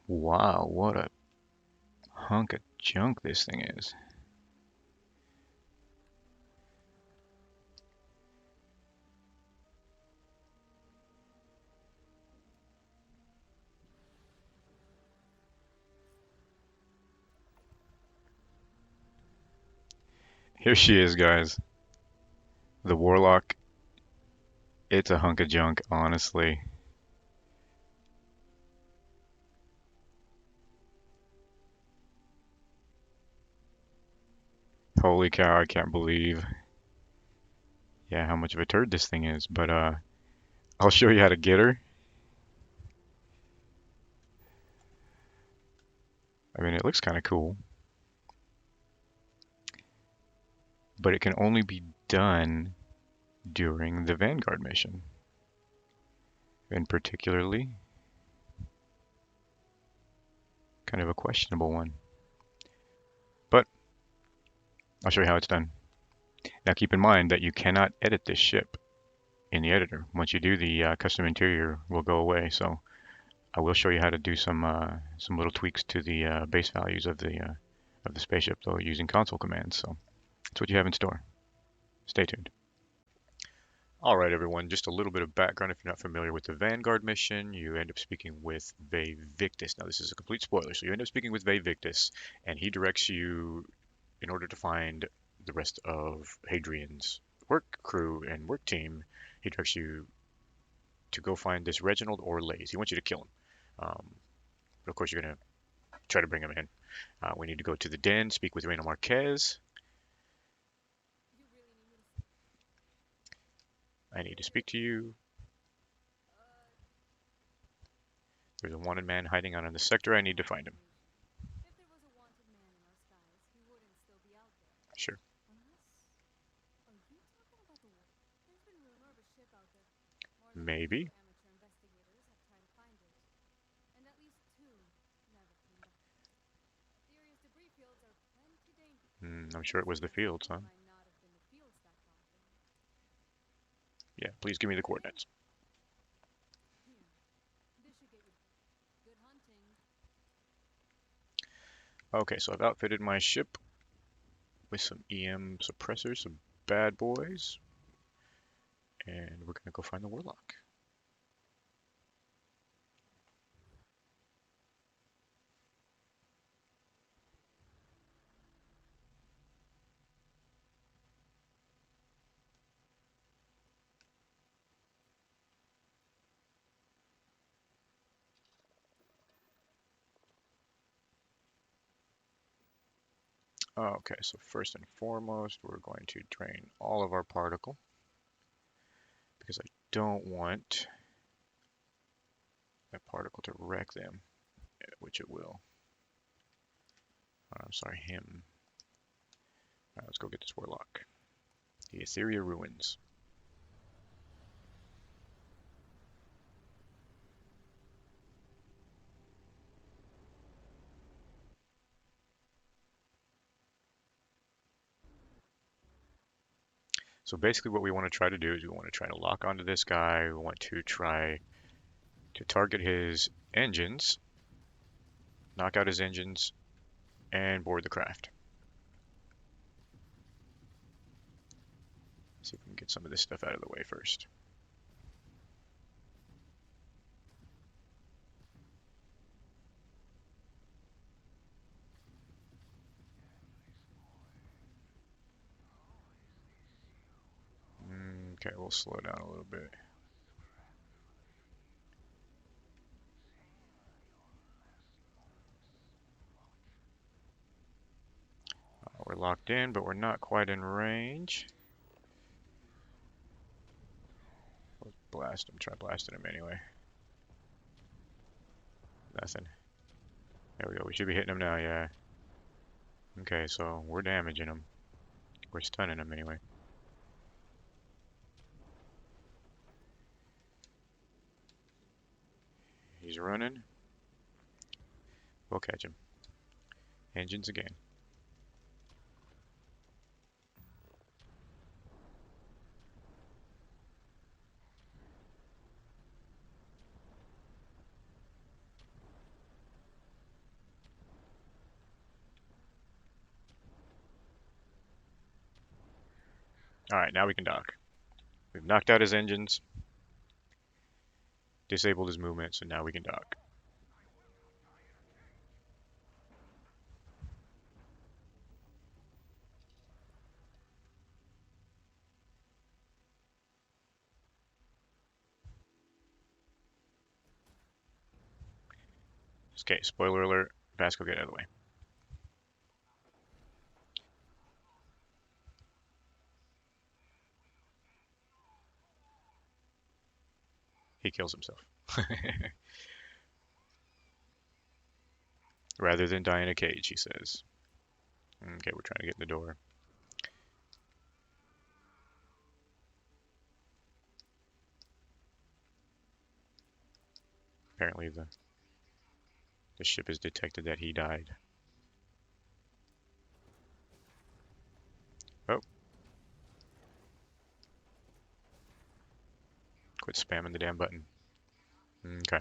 Wow, what a hunk of junk this thing is. Here she is, guys. The Warlock. It's a hunk of junk, honestly. Holy cow, I can't believe, yeah, how much of a turd this thing is. But I'll show you how to get her. I mean, it looks kind of cool, but it can only be done during the Vanguard mission, and particularly kind of a questionable one. But I'll show you how it's done. Now keep in mind that you cannot edit this ship in the editor. Once you do, the custom interior will go away. So I will show you how to do some little tweaks to the base values of the spaceship, though, using console commands. So that's what you have in store. Stay tuned. All right, everyone, just a little bit of background. If you're not familiar with the Vanguard mission, you end up speaking with Ve Victus. Now, this is a complete spoiler, so you end up speaking with Ve Victus, and he directs you in order to find the rest of Hadrian's work crew and work team. He directs you to go find this Reginald Orlase. He wants you to kill him. But of course, you're going to try to bring him in. We need to go to the den, speak with Reina Marquez. I need to speak to you. There's a wanted man hiding out in the sector. I need to find him. Sure. Maybe. I'm sure it was the fields, huh? Yeah, please give me the coordinates. Okay, so I've outfitted my ship with some EM suppressors, some bad boys, and we're gonna go find the Warlock. Okay, so first and foremost, we're going to drain all of our particle because I don't want that particle to wreck them, which it will. I'm sorry, him. All right, let's go get this Warlock. The Etheria Ruins. So basically what we want to try to do is we want to try to lock onto this guy. We want to try to target his engines, knock out his engines, and board the craft. See if we can get some of this stuff out of the way first. Okay, we'll slow down a little bit. We're locked in, but we're not quite in range. Let's blast him. Try blasting him anyway. Nothing. There we go. We should be hitting him now, yeah. Okay, so we're damaging him. We're stunning him anyway. He's running. We'll catch him. Engines again. All right, now we can dock. We've knocked out his engines, disabled his movement, so now we can dock. Okay, spoiler alert, Vasco, get out of the way. He kills himself. Rather than die in a cage, he says. Okay, we're trying to get in the door. Apparently the ship has detected that he died. Oh. Quit spamming the damn button. Okay.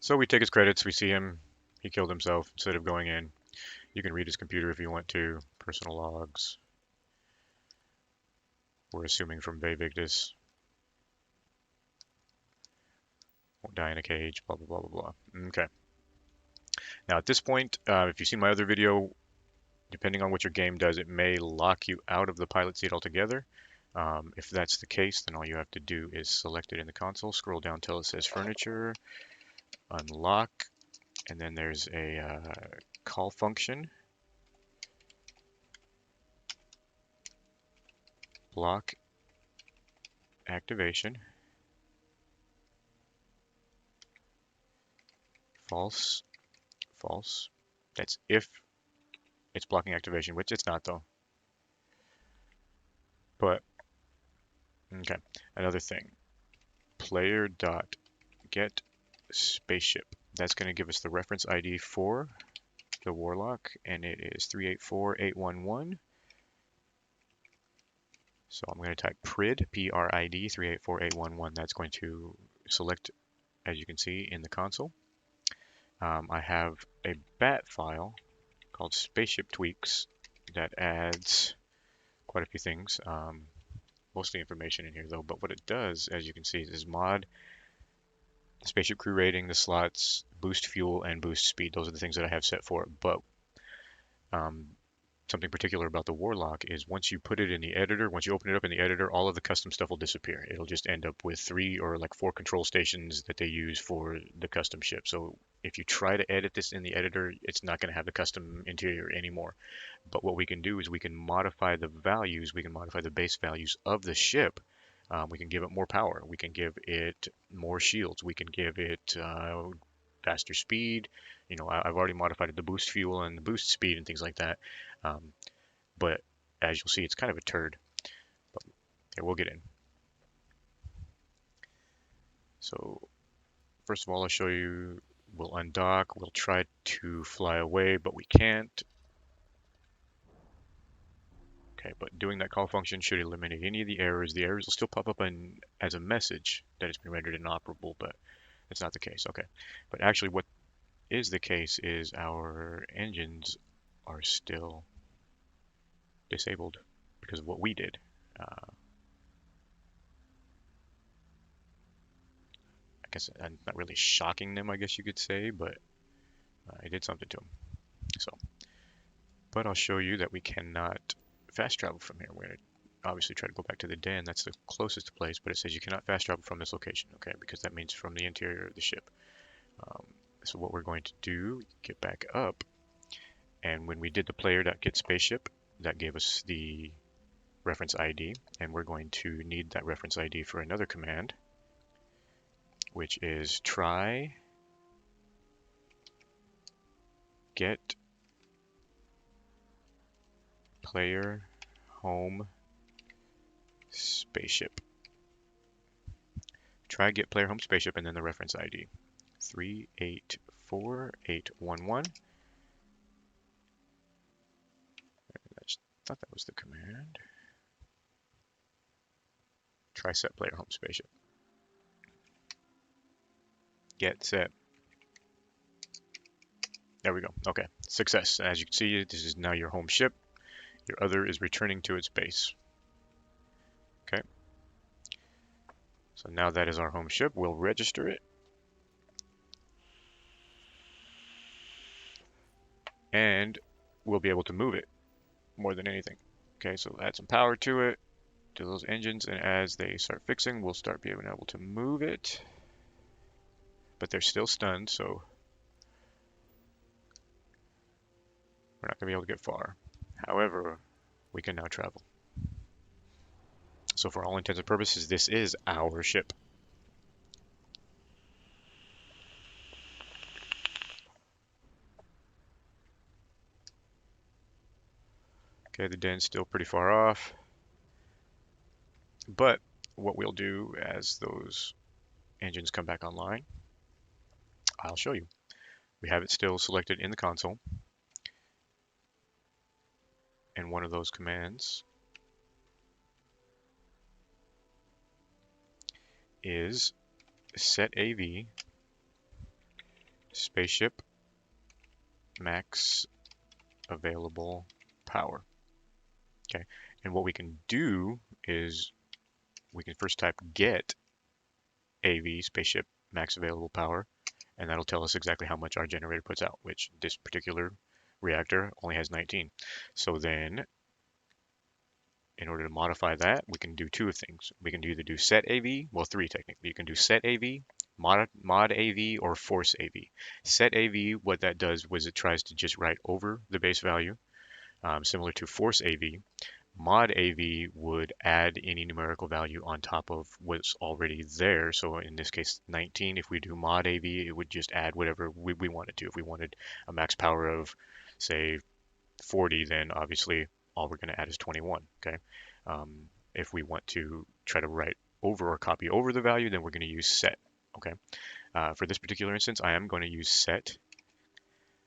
So we take his credits, we see him, he killed himself instead of going in. You can read his computer if you want to, personal logs. We're assuming from Vevictus. Won't die in a cage, blah, blah, blah, blah, blah. Okay. Now at this point, if you've seen my other video, depending on what your game does, it may lock you out of the pilot seat altogether. If that's the case, then all you have to do is select it in the console, scroll down till it says furniture, unlock, and then there's a call function, block activation, false, false. That's if it's blocking activation, which it's not though. But, okay, another thing, player.getSpaceship. That's going to give us the reference ID for the Warlock, and it is 384811. So I'm going to type prid, P-R-I-D, 384811. That's going to select, as you can see, in the console. I have a bat file called Spaceship Tweaks that adds quite a few things. Mostly information in here though, but what it does, as you can see, is mod the SpaceshipCrewRating, the slots, boost fuel, and boost speed. Those are the things that I have set for it. But something particular about the Warlock is once you put it in the editor, once you open it up in the editor, all of the custom stuff will disappear. It'll just end up with 3 or like 4 control stations that they use for the custom ship. So if you try to edit this in the editor, it's not going to have the custom interior anymore. But what we can do is we can modify the values, we can modify the base values of the ship. We can give it more power, we can give it more shields, we can give it faster speed. You know, I've already modified it, the boost fuel and the boost speed and things like that. But as you'll see, it's kind of a turd. But here, we'll get in. So first of all, I'll show you, we'll undock, we'll try to fly away, but we can't. Okay, but doing that call function should eliminate any of the errors. The errors will still pop up as a message that it's been rendered inoperable, but it's not the case. Okay, but actually what is the case is our engines are still disabled because of what we did. I guess I'm not really shocking them, I guess you could say, but I did something to them. So, but I'll show you that we cannot fast travel from here. We're going to obviously try to go back to the den. That's the closest place, but it says you cannot fast travel from this location, okay, because that means from the interior of the ship. So what we're going to do, get back up, and when we did the player.getSpaceship, that gave us the reference ID, and we're going to need that reference ID for another command, which is try get player home spaceship. Try get player home spaceship and then the reference ID 384811. I thought that was the command. TrySetPlayerHomeSpaceShip. Get set. There we go. Okay, success. As you can see, this is now your home ship. Your other is returning to its base. Okay. So now that is our home ship. We'll register it. And we'll be able to move it more than anything. Okay, so add some power to it, to those engines, and as they start fixing, we'll start being able to move it. But they're still stunned, so we're not going to be able to get far. However, we can now travel. So for all intents and purposes, this is our ship. Okay, the den's still pretty far off. But what we'll do as those engines come back online, I'll show you. We have it still selected in the console. And one of those commands is setav spaceship max available power. Okay, and what we can do is we can first type get AV spaceship max available power, and that'll tell us exactly how much our generator puts out, which this particular reactor only has 19. So then, in order to modify that, we can do two things. We can either do set AV, well, three technically. You can do set AV, mod AV, or force AV. Set AV, what that does was it tries to just write over the base value, similar to force AV. Mod AV would add any numerical value on top of what's already there. So in this case, 19. If we do mod AV, it would just add whatever we wanted to. If we wanted a max power of, say, 40, then obviously all we're going to add is 21. Okay. If we want to try to write over or copy over the value, then we're going to use set. Okay. For this particular instance, I am going to use set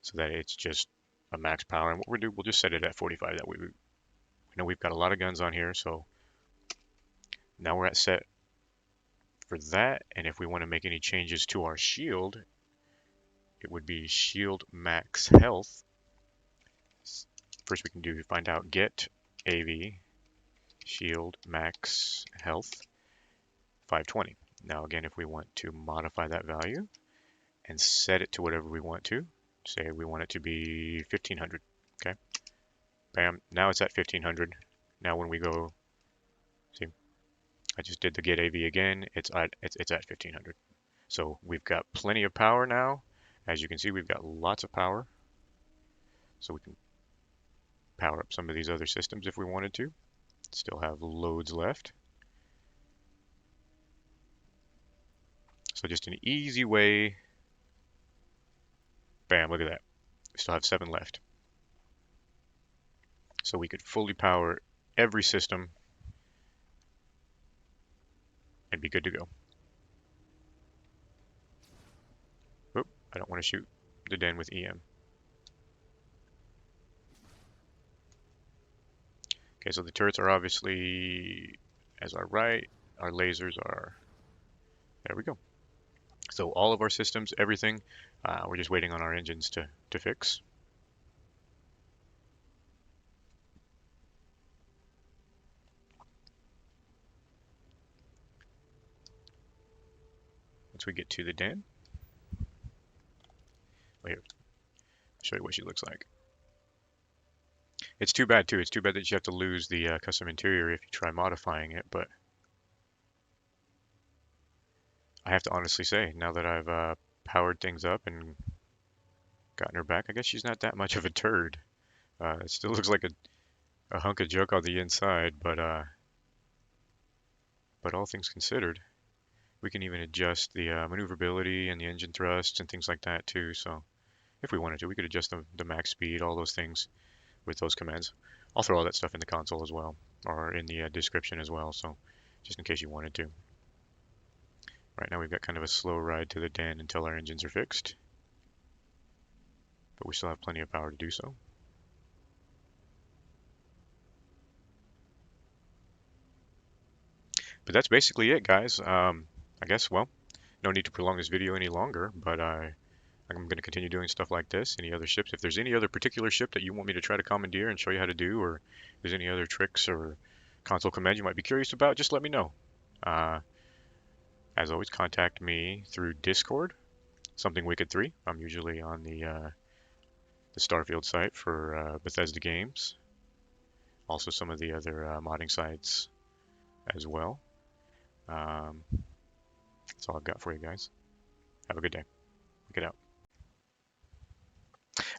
so that it's just a max power. And what we'll do, we'll just set it at 45. That way we know we've got a lot of guns on here, so now we're at set for that. And if we want to make any changes to our shield, it would be shield max health. First we can do find out get AV shield max health 520. Now again, if we want to modify that value and set it to whatever we want to, say we want it to be 1500. Okay. Bam, now it's at 1500. Now when we go, see, I just did the get AV again, it's at 1500. So we've got plenty of power now. As you can see, we've got lots of power. So we can power up some of these other systems if we wanted to. Still have loads left. So just an easy way. Bam, look at that. We still have 7 left. So we could fully power every system and be good to go. Oop, I don't want to shoot the den with EM. Okay, so the turrets are obviously as our right, our lasers are, there we go. So all of our systems, everything, we're just waiting on our engines to fix. Once we get to the den, wait, I'll show you what she looks like. It's too bad too. It's too bad that you have to lose the custom interior if you try modifying it, but I have to honestly say, now that I've powered things up and gotten her back, I guess she's not that much of a turd. It still looks like a hunk of junk on the inside, but all things considered, we can even adjust the maneuverability and the engine thrusts and things like that too. So if we wanted to, we could adjust the max speed, all those things with those commands. I'll throw all that stuff in the console as well, or in the description as well, so just in case you wanted to. Right now we've got kind of a slow ride to the den until our engines are fixed, but we still have plenty of power to do so. But that's basically it, guys. I guess, well, no need to prolong this video any longer, but I'm going to continue doing stuff like this. Any other ships? If there's any other particular ship that you want me to try to commandeer and show you how to do, or if there's any other tricks or console commands you might be curious about, just let me know. As always, contact me through Discord, Something Wicked 3. I'm usually on the Starfield site for Bethesda games. Also some of the other modding sites as well. That's all I've got for you guys. Have a good day. Get out.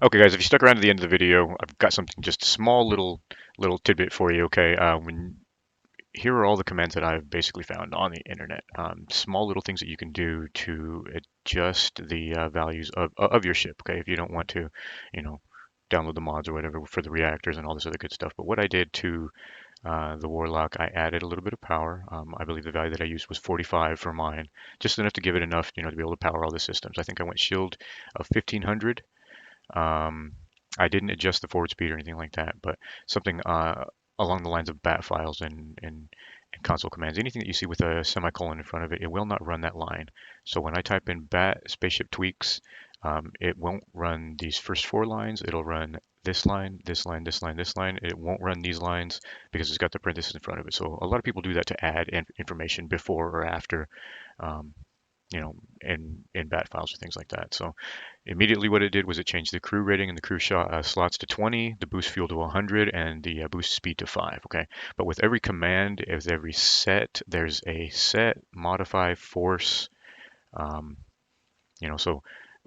Okay, guys, if you stuck around to the end of the video, I've got something, just a small little tidbit for you. Okay, here are all the commands that I've basically found on the internet. Small little things that you can do to adjust the values of your ship. Okay, if you don't want to, download the mods or whatever for the reactors and all this other good stuff. But what I did to the Warlock, I added a little bit of power. I believe the value that I used was 45 for mine, just enough to give it enough, to be able to power all the systems. I think I went shield of 1500. I didn't adjust the forward speed or anything like that, but something along the lines of bat files and console commands. Anything that you see with a semicolon in front of it, it will not run that line. So when I type in bat spaceship tweaks, it won't run these first 4 lines. It'll run this line, this line, this line, this line. It won't run these lines because it's got the parentheses in front of it. So a lot of people do that to add information before or after, in bat files or things like that. So immediately what it did was it changed the crew rating and the crew slots to 20, the boost fuel to 100, and the boost speed to 5. Okay, but with every command, with every set, there's a set, modify, force. So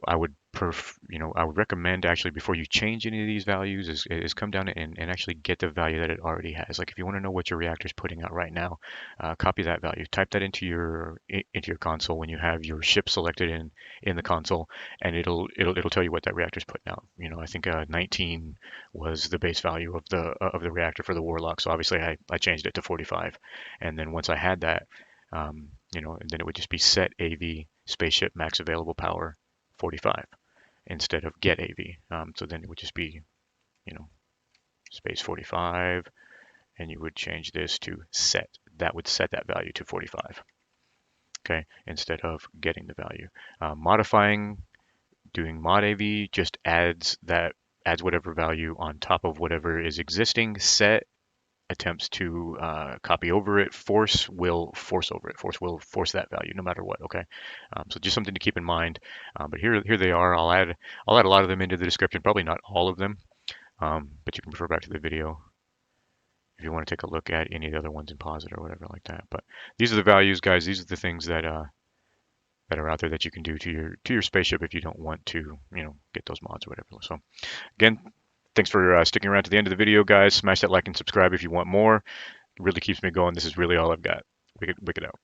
I would I would recommend actually before you change any of these values is come down and actually get the value that it already has. Like if you want to know what your reactor is putting out right now, copy that value, type that into your console when you have your ship selected in the console, and it'll tell you what that reactor is putting out. I think 19 was the base value of the reactor for the Warlock, so obviously I changed it to 45, and then once I had that, and then it would just be set AV spaceship max available power 45 instead of get AV. So then it would just be, space 45, and you would change this to set. That would set that value to 45. Okay, instead of getting the value. Modifying, doing mod AV just adds whatever value on top of whatever is existing. Set attempts to copy over it. Force will force over it. Force will force that value no matter what. Okay, so just something to keep in mind. But here they are. I'll add a lot of them into the description. Probably not all of them, but you can refer back to the video if you want to take a look at any of the other ones and pause it or whatever like that. But these are the values, guys. These are the things that are out there that you can do to your spaceship if you don't want to get those mods or whatever. So again, thanks for sticking around to the end of the video, guys. Smash that like and subscribe if you want more. It really keeps me going. This is really all I've got. Wicked out.